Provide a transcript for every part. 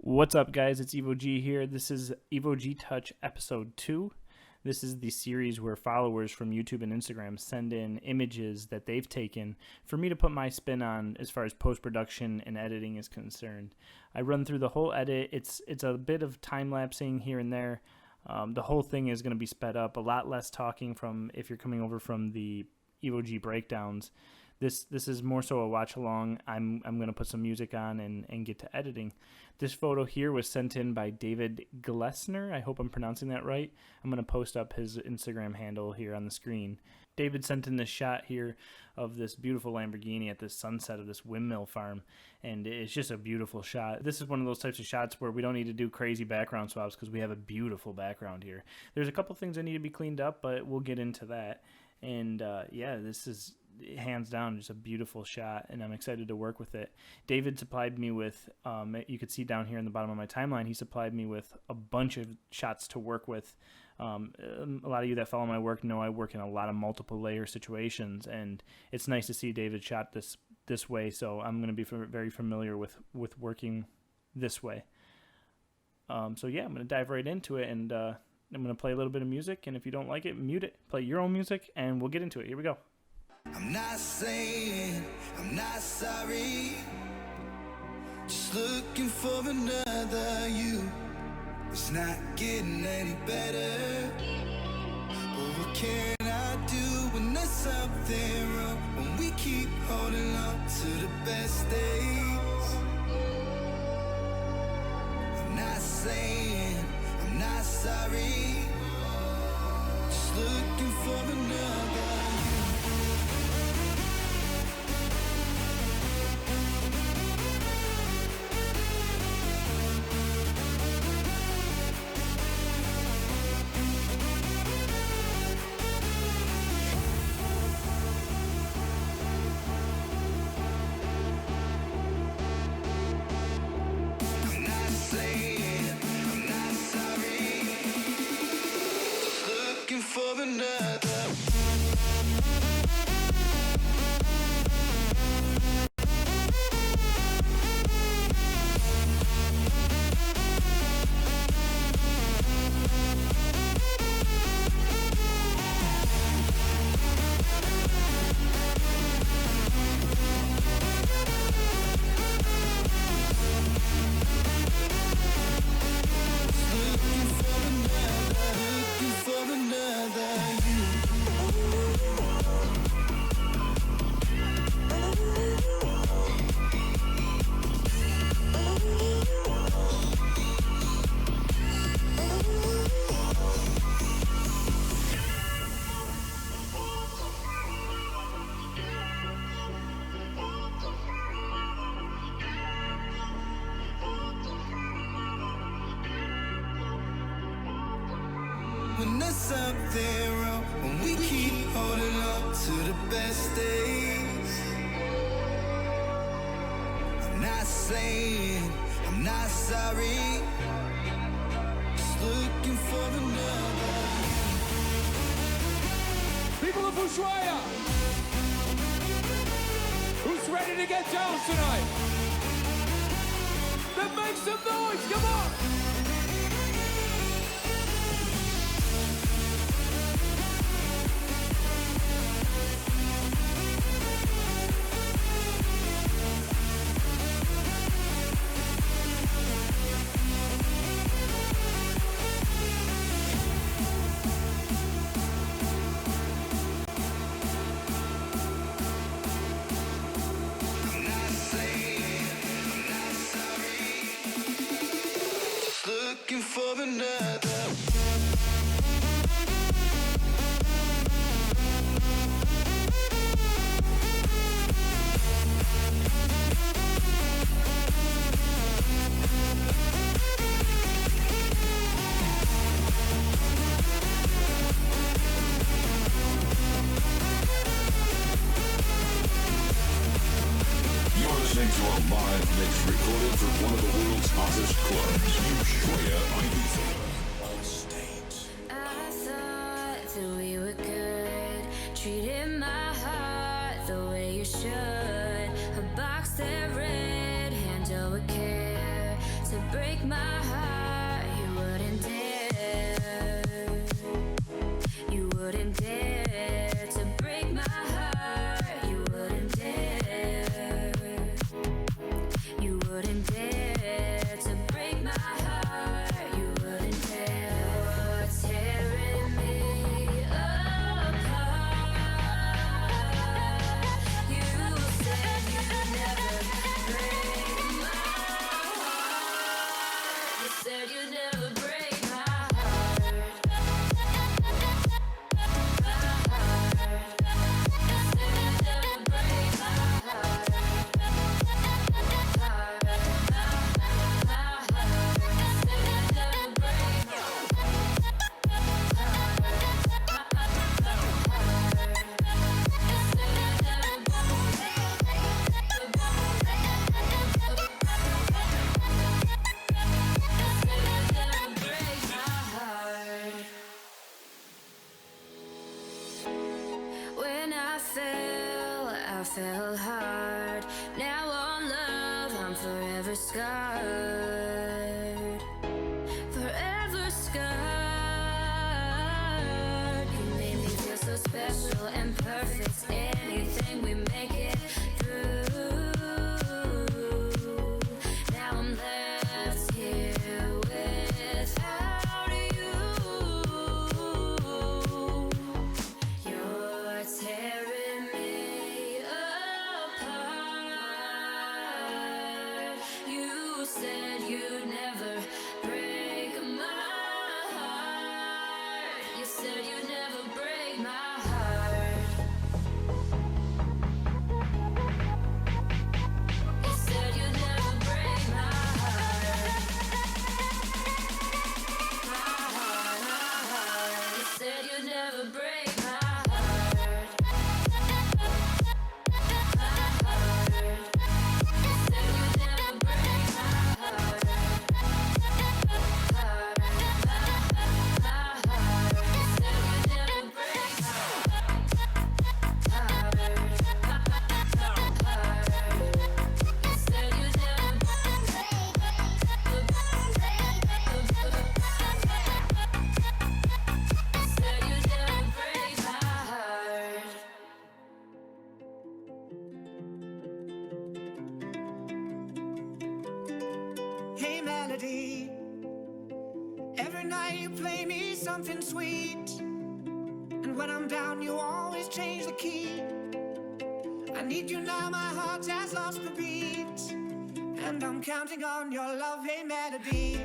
What's up, guys? It's EvoG here. This is EvoGTouch episode 2. This is the series where followers from YouTube and Instagram send in images that they've taken for me to put my spin on as far as post-production and editing is concerned. I run through the whole edit. It's a bit of time-lapsing here and there. The whole thing is going to be sped up, a lot less talking from if you're coming over from the EvoG breakdowns. This is more so a watch along. I'm going to put some music on and get to editing. This photo here was sent in by David Glessner. I hope I'm pronouncing that right. I'm going to post up his Instagram handle here on the screen. David sent in this shot here of this beautiful Lamborghini at this sunset of this windmill farm, and it's just a beautiful shot. This is one of those types of shots where we don't need to do crazy background swaps because we have a beautiful background here. There's a couple things that need to be cleaned up, but we'll get into that. And yeah, this is hands down just a beautiful shot, and I'm excited to work with it. David supplied me with, you could see down here in the bottom of my timeline, he supplied me with a bunch of shots to work with. A lot of you that follow my work know I work in a lot of multiple layer situations, and it's nice to see David shot this way, so I'm going to be very familiar with working this way. So yeah, I'm going to dive right into it, and I'm going to play a little bit of music, and if you don't like it, mute it. Play your own music, and we'll get into it. Here we go. I'm not saying I'm not sorry, just looking for another you. It's not getting any better, but what can I do when there's something wrong, when we keep holding on to the best days? I'm not saying I'm not sorry, just looking for another. For another. When there's something wrong, when we keep holding on to the best days. I'm not saying I'm not sorry, just looking for another. People of Ushuaia, who's ready to get down tonight? Then make some noise, come on! Looking for another. You're listening to a live mix recorded from one of the world's hottest clubs, Ushuaia, I thought that we were good, treated my heart the way you should. A box that read, handle with care. to break my heart, you wouldn't dare. You wouldn't dare to break my heart. You wouldn't dare. You wouldn't dare to break my heart. You wouldn't dare. You're tearing me apart. You said you'd never break my heart. You said you'd never break my heart. When I fell hard. Now on love, I'm forever scarred. Forever scarred. You made me feel so special and perfect. Anything we make it through. Now I'm left here without you. You're tearing me apart. You said you'd never break my heart. You said you'd never break my heart. You said you'd never break my heart. You said you'd never break my heart. You said you'd never break my heart. Hey melody, every night you play me something sweet, and when I'm down you always change the key. I need you now, my heart has lost the beat, and I'm counting on your love. Hey melody,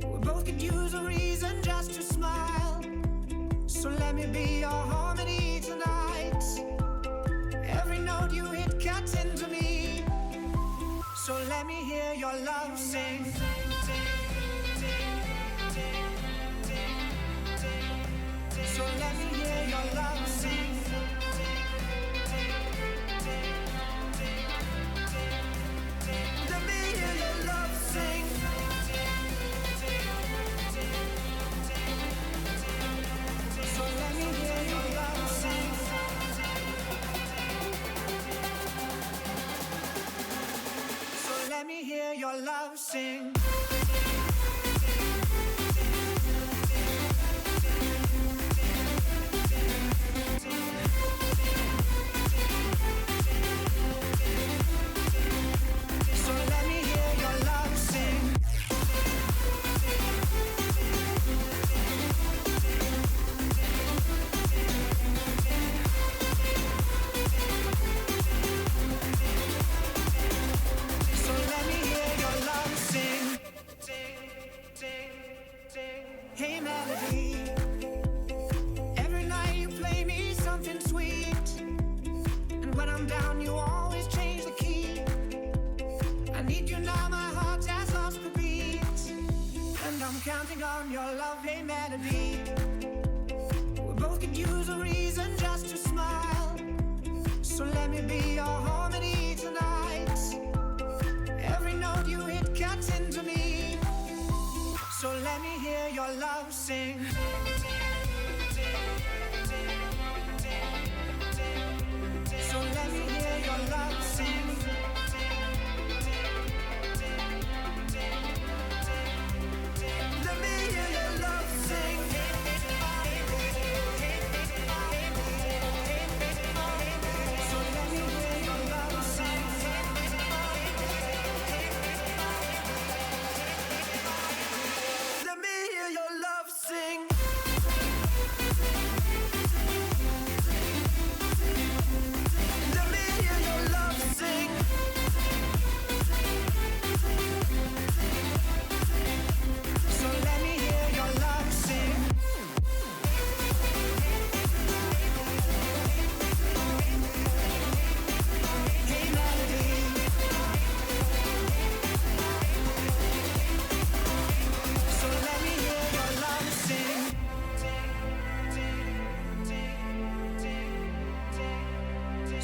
we both could use a reason just to smile, so let me be your harmony tonight. Every note you hit cuts into me, so let me hear your love sing. So let me hear your love sing. Let me hear your love sing. So let me hear your love sing. So let me hear your love sing. So let me hear your love sing. So let me hear your love sing. Hey melody, every night you play me something sweet, and when I'm down you always change the key. I need you now, my heart has lost the beat, and I'm counting on your love. Hey melody, we both could use a reason just to smile, so let me be your harmony tonight. Every note you hit cuts into me, so let me hear your love sing. So let me hear your love sing.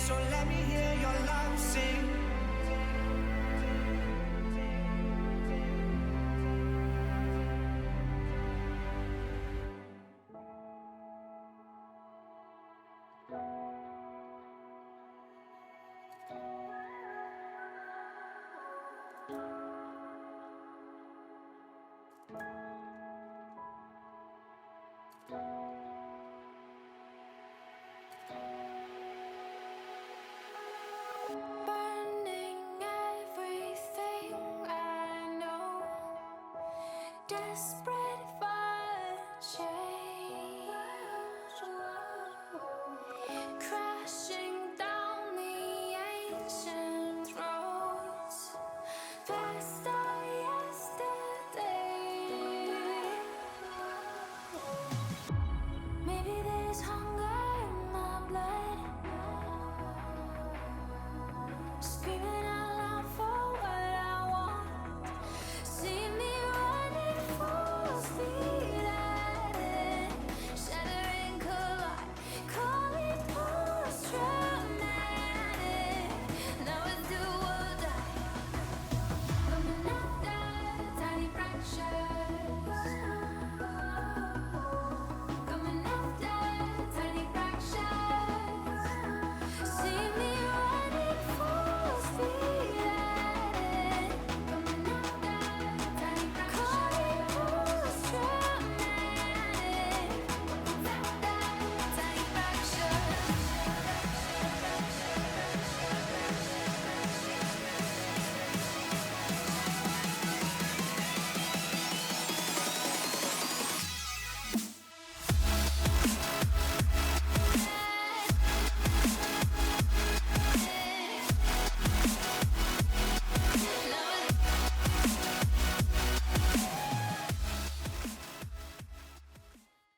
So let me hear your love sing.